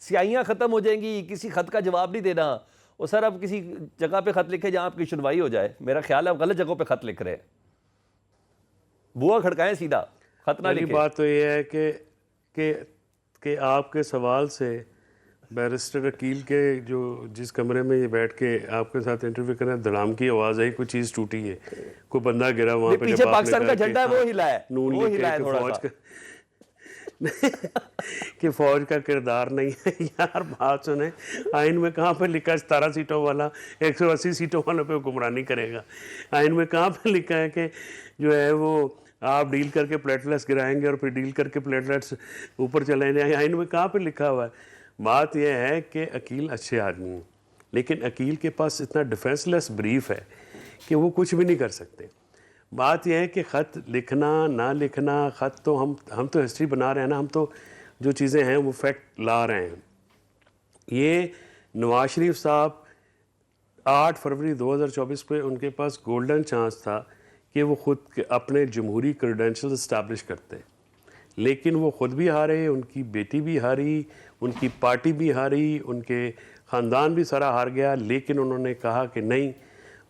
سیاہیاں ختم ہو جائیں گی، کسی خط کا جواب نہیں دینا. اور سر اب کسی جگہ پہ خط لکھے جہاں آپ کی سنوائی ہو جائے. میرا خیال ہے آپ غلط جگہوں پہ خط لکھ رہے ہیں. بوا کھڑکائیں سیدھا، خط نہ پہلی لکھیں. بات تو یہ ہے کہ آپ کے سوال سے بیرسٹر عقیل کے جو جس کمرے میں یہ بیٹھ کے آپ کے ساتھ انٹرویو کریں دھڑام کی آواز آئی، کوئی چیز ٹوٹی ہے، کوئی بندہ گرا وہاں پہ. پیچھے پاکستان کا جھنڈا ہے وہ ہلا ہے، نون وہ لیگ ہلا ہے کے تھوڑا فوج سا. کا کہ فوج کا کردار نہیں ہے. یار بات سنیں، آئین میں کہاں پہ لکھا ہے 17 سیٹوں والا 180 سیٹوں والوں پہ حکمرانی کرے گا؟ آئین میں کہاں پہ لکھا ہے کہ جو ہے وہ آپ ڈیل کر کے پلیٹلیٹس گرائیں گے اور پھر ڈیل کر کے پلیٹلیٹس اوپر چلے جائیں گے؟ آئین میں کہاں پہ لکھا ہوا ہے؟ بات یہ ہے کہ عقیل اچھے آدمی ہیں، لیکن عقیل کے پاس اتنا ڈیفینس لیس بریف ہے کہ وہ کچھ بھی نہیں کر سکتے. بات یہ ہے کہ خط لکھنا نہ لکھنا، خط تو ہم تو ہسٹری بنا رہے ہیں نا، ہم تو جو چیزیں ہیں وہ فیکٹ لا رہے ہیں. یہ نواز شریف صاحب 8 فروری 2024 پہ ان کے پاس گولڈن چانس تھا کہ وہ خود اپنے جمہوری کریڈینشل اسٹیبلش کرتے، لیکن وہ خود بھی ہارے، ان کی بیٹی بھی ہاری، ان کی پارٹی بھی ہاری، ان کے خاندان بھی سارا ہار گیا. لیکن انہوں نے کہا کہ نہیں،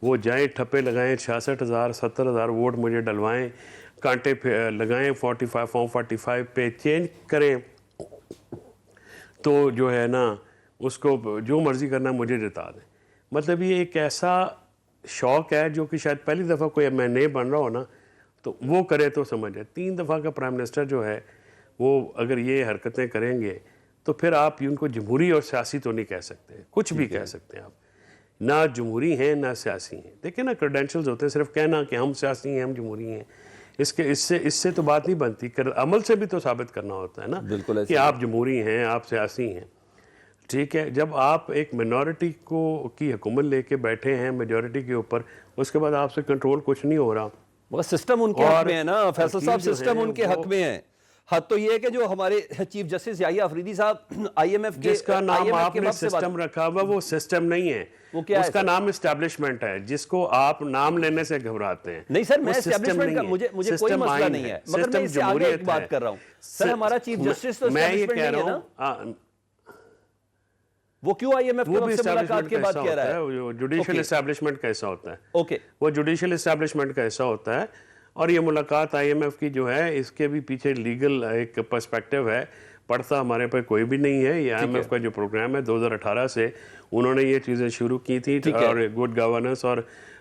وہ جائیں ٹھپے لگائیں 66,000 70,000 ووٹ مجھے ڈلوائیں، کانٹے لگائیں 45 فارم 45 پہ چینج کریں، تو جو ہے نا اس کو جو مرضی کرنا مجھے جتا دیں. مطلب یہ ایک ایسا شوق ہے جو کہ شاید پہلی دفعہ کوئی میں نئے بن رہا ہو نا تو وہ کرے تو سمجھے. 3 دفعہ کا پرائم منسٹر جو ہے وہ اگر یہ حرکتیں کریں گے تو پھر آپ ان کو جمہوری اور سیاسی تو نہیں کہہ سکتے، کچھ بھی کہہ سکتے ہیں آپ. نہ جمہوری ہیں نہ سیاسی ہیں. دیکھیں نا کریڈینشلز ہوتے ہیں، صرف کہنا کہ ہم سیاسی ہیں ہم جمہوری ہیں، اس سے تو بات نہیں بنتی. عمل سے بھی تو ثابت کرنا ہوتا ہے نا بالکل کہ آپ جمہوری ہیں آپ سیاسی ہیں. ٹھیک ہے، جب آپ ایک منورٹی کی حکومت لے کے بیٹھے ہیں میجورٹی کے اوپر، اس کے بعد آپ سے کنٹرول کچھ نہیں ہو رہا. مگر سسٹم ان کے حق میں ہے نا فیصل صاحب، سسٹم ان کے حق میں ہے. حد تو یہ ہے کہ جو ہمارے چیف جسٹس یحییٰ افریدی صاحب آئی ایم ایف کے جس کا نام آپ نے سسٹم رکھا ہوا وہ سسٹم نہیں ہے، وہ کیا ہے؟ اس کا نام اسٹیبلشمنٹ ہے، جس کو آپ نام لینے سے گھبراتے ہیں. نہیں سر، میں اسٹیبلشمنٹ کا مجھے کوئی مسئلہ نہیں ہے، مگر میں اس سے آگے ایک بات کر رہا ہوں. سر ہمارا چیف جسٹس تو اسٹیبلشمنٹ نہیں ہے نا، وہ کیوں آئی ایم ایف کے وقت سے ملاقات کے بعد کہہ رہا ہے؟ جوڈیشل اسٹیبلشمنٹ کا حصہ ہوتا ہے. اوکے، وہ جوڈیشل اسٹیبلشمنٹ کا حصہ ہوتا ہے. اور یہ ملاقات آئی ایم ایف کی جو ہے اس کے بھی پیچھے لیگل ایک پرسپیکٹیو ہے، پڑھتا ہمارے پہ کوئی بھی نہیں ہے. یہ آئی ایم ایف کا جو پروگرام ہے 2018 سے انہوں نے یہ چیزیں شروع کی تھی، اور گڈ گورننس اور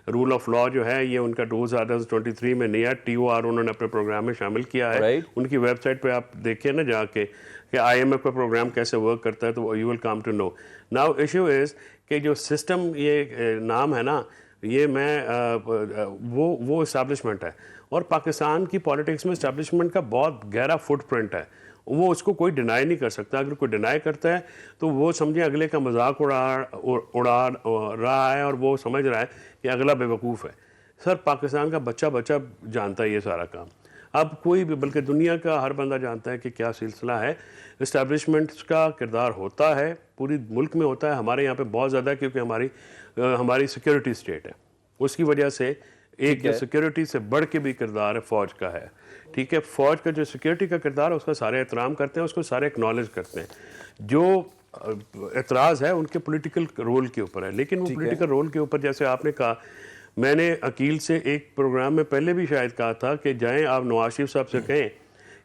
رول آف لا جو ہے یہ ان کا 2023 میں نیا TOR انہوں نے اپنے پروگرام میں شامل کیا ہے. ان کی ویب سائٹ پہ آپ دیکھیں نا جا کے کہ آئی ایم ایف کا پروگرام کیسے ورک کرتا ہے، تو you will come to know. Now issue is کہ جو سسٹم یہ نام ہے نا، یہ وہ اسٹیبلشمنٹ ہے. اور پاکستان کی پالیٹکس میں اسٹیبلشمنٹ کا بہت گہرا فٹ پرنٹ ہے، وہ اس کو کوئی ڈینائی نہیں کر سکتا. اگر کوئی ڈینائی کرتا ہے تو وہ سمجھیں اگلے کا مذاق اڑا رہا ہے اور وہ سمجھ رہا ہے کہ اگلا بے وقوف ہے. سر پاکستان کا بچہ جانتا ہے یہ سارا کام. اب کوئی بھی، بلکہ دنیا کا ہر بندہ جانتا ہے کہ کیا سلسلہ ہے. اسٹیبلشمنٹس کا کردار ہوتا ہے، پوری ملک میں ہوتا ہے، ہمارے یہاں پہ بہت زیادہ ہے کیونکہ ہماری سیکیورٹی اسٹیٹ ہے. اس کی وجہ سے ایک جو سیکیورٹی سے بڑھ کے بھی کردار فوج کا ہے. ٹھیک ہے، فوج کا جو سیکیورٹی کا کردار ہے اس کا سارے احترام کرتے ہیں، اس کو سارے اکنالج کرتے ہیں. جو اعتراض ہے ان کے پولیٹیکل رول کے اوپر ہے. لیکن وہ پولیٹیکل رول کے اوپر، جیسے آپ نے کہا، میں نے عقیل سے ایک پروگرام میں پہلے بھی شاید کہا تھا کہ جائیں آپ نواز شریف صاحب سے کہیں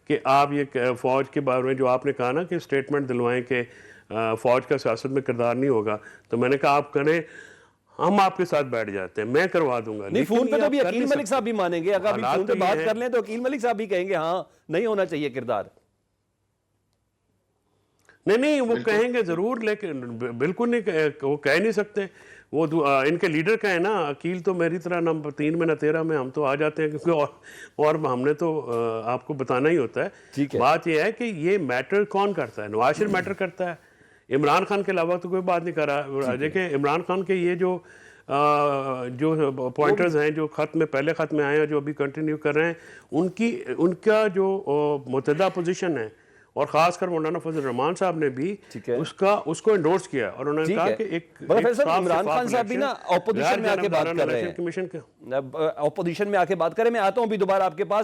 کہ آپ یہ فوج کے بارے میں جو آپ نے کہا نا کہ اسٹیٹمنٹ دلوائیں کہ فوج کا سیاست میں کردار نہیں ہوگا، تو میں نے کہا آپ کریں، ہم آپ کے ساتھ بیٹھ جاتے ہیں، میں کروا دوں گا. نہیں، فون پہ تو بھی عقیل ملک صاحب بھی مانیں گے. اگر ابھی فون پہ بات کر لیں تو عقیل ملک صاحب بھی کہیں گے ہاں نہیں ہونا چاہیے کردار. نہیں وہ کہیں گے ضرور، لیکن بالکل نہیں، وہ کہہ نہیں سکتے. وہ ان کے لیڈر کہیں نا، عقیل تو میری طرح نہ 3 میں نہ 13 میں، ہم تو آ جاتے ہیں کیونکہ اور ہم نے تو آپ کو بتانا ہی ہوتا ہے. بات یہ ہے کہ یہ میٹر کون کرتا ہے؟ نواز شریف میٹر کرتا ہے، عمران خان کے علاوہ تو کوئی بات نہیں کر رہا. دیکھیں عمران خان کے یہ جو پوائنٹرز ہیں جو پہلے خط میں آئے ہیں جو ابھی کنٹینیو کر رہے ہیں، ان کا جو متحدہ پوزیشن ہے، اور خاص کر مولانا فضل الرحمان صاحب نے بھی اس کو انڈورس کیا، اور انہوں نے کہا کہ ایک عمران خان صاحب بھی نا اپوزیشن میں آ کے بات کر رہے ہیں. اپوزیشن میں آ کے بات کریں. میں آتا ہوں بھی دوبارہ آپ کے پاس.